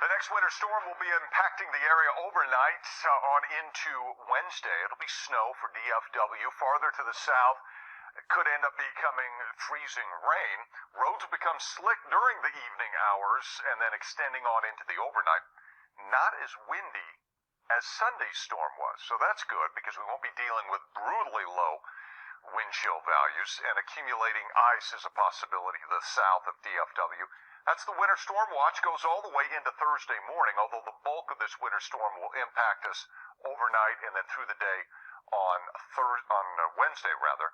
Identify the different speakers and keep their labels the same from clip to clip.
Speaker 1: The next winter storm will be impacting the area overnight on into Wednesday. It'll be snow for DFW. Farther to the south, it could end up becoming freezing rain. Roads will become slick during the evening hours and then extending on into the overnight. Not as windy as Sunday's storm was, so that's good because we won't be dealing with brutally low wind chill values, and accumulating ice is a possibility to the south of DFW. That's the winter storm watch, goes all the way into Thursday morning, although the bulk of this winter storm will impact us overnight and then through the day on Wednesday, rather.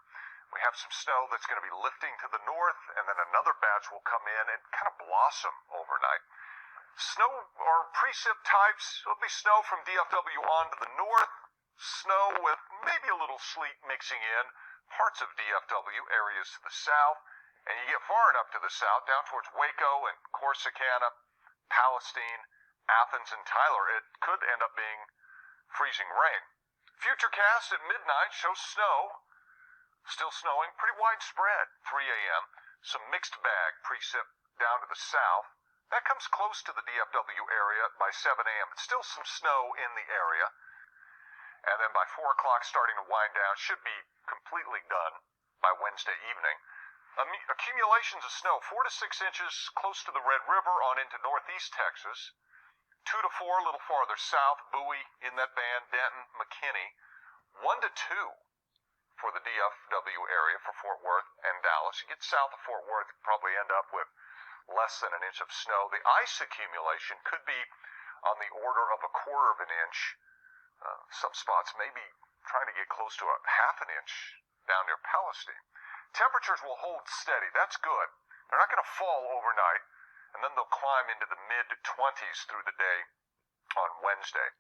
Speaker 1: We have some snow that's going to be lifting to the north, and then another batch will come in and kind of blossom overnight. Snow or precip types, it'll be snow from DFW on to the north, snow with maybe a little sleet mixing in, parts of DFW, areas to the south. And you get far enough to the south, down towards Waco and Corsicana, Palestine, Athens, and Tyler, it could end up being freezing rain. Futurecast at midnight shows snow, still snowing, pretty widespread, 3 a.m. Some mixed bag precip down to the south. That comes close to the DFW area by 7 a.m. It's still some snow in the area. And then by 4 o'clock, starting to wind down, should be completely done by Wednesday evening. Accumulations of snow, 4 to 6 inches close to the Red River on into northeast Texas. 2 to 4 a little farther south, Bowie in that band, Denton, McKinney. 1 to 2 for the DFW area for Fort Worth and Dallas. You get south of Fort Worth, you probably end up with less than an inch of snow. The ice accumulation could be on the order of 1/4 of an inch. Some spots maybe trying to get close to a 1/2 an inch down near Palestine. Temperatures will hold steady. That's good. They're not going to fall overnight, and then they'll climb into the mid-20s through the day on Wednesday.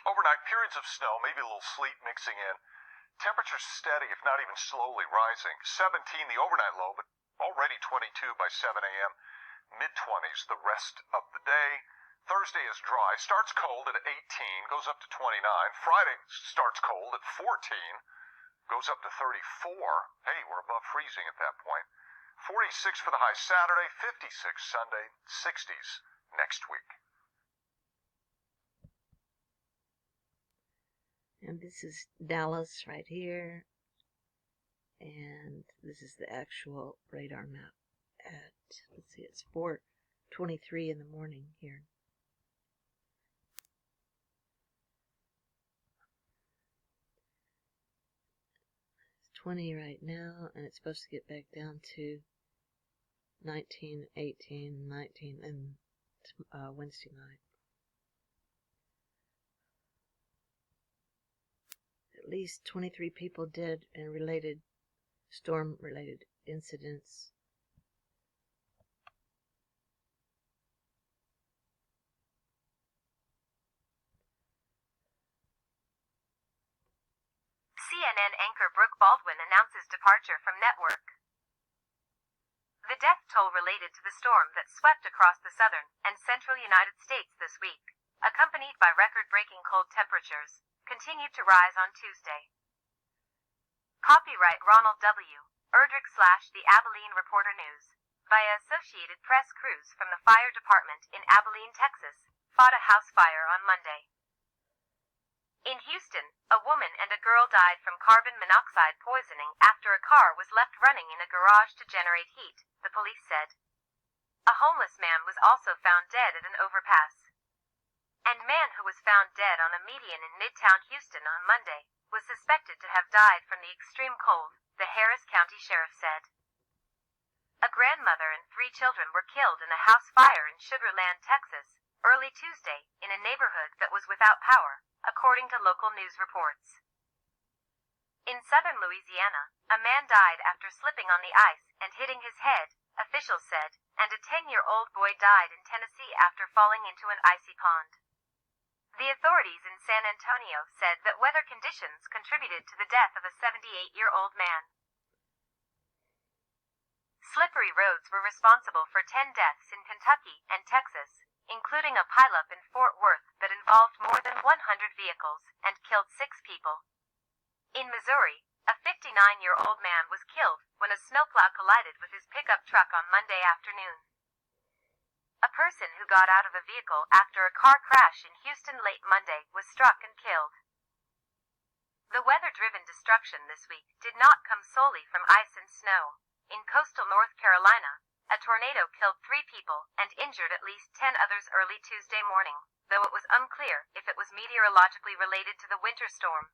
Speaker 1: Overnight, periods of snow, maybe a little sleet mixing in. Temperatures steady, if not even slowly rising. 17 the overnight low, but already 22 by 7 a.m. Mid-20s the rest of the day. Thursday is dry. Starts cold at 18, goes up to 29. Friday starts cold at 14. Goes up to 34. Hey, we're above freezing at that point. 46 for the high Saturday, 56 Sunday, 60s next week.
Speaker 2: And this is Dallas right here. And this is the actual radar map at, let's see, it's 4:23 in the morning here. 20 right now, and it's supposed to get back down to 19, 18, 19, and Wednesday night. At least 23 people dead in storm-related incidents.
Speaker 3: CNN anchor Brooke Baldwin announces departure from network. The death toll related to the storm that swept across the southern and central United States this week, accompanied by record-breaking cold temperatures, continued to rise on Tuesday. Copyright Ronald W. Erdrich / The Abilene Reporter News, via Associated Press. Crews from the fire department in Abilene, Texas, fought a house fire on Monday. In Houston, a woman and a girl died from carbon monoxide poisoning after a car was left running in a garage to generate heat, the police said. A homeless man was also found dead at an overpass. And man who was found dead on a median in Midtown Houston on Monday was suspected to have died from the extreme cold, the Harris County Sheriff said. A grandmother and 3 children were killed in a house fire in Sugar Land, Texas, early Tuesday, in a neighborhood that was without power, according to local news reports. In southern Louisiana, a man died after slipping on the ice and hitting his head, officials said, and a 10-year-old boy died in Tennessee after falling into an icy pond. The authorities in San Antonio said that weather conditions contributed to the death of a 78-year-old man. Slippery roads were responsible for 10 deaths in Kentucky and Texas, including a pileup in Fort Worth that involved more than 100 vehicles and killed 6 people. In Missouri, a 59-year-old man was killed when a snowplow collided with his pickup truck on Monday afternoon. A person person who got out of a vehicle after a car crash in Houston late Monday was struck and killed. The weather-driven destruction this week did not come solely from ice and snow. In coastal North Carolina, a tornado killed 3 people and injured at least 10 others early Tuesday morning, though it was unclear if it was meteorologically related to the winter storm.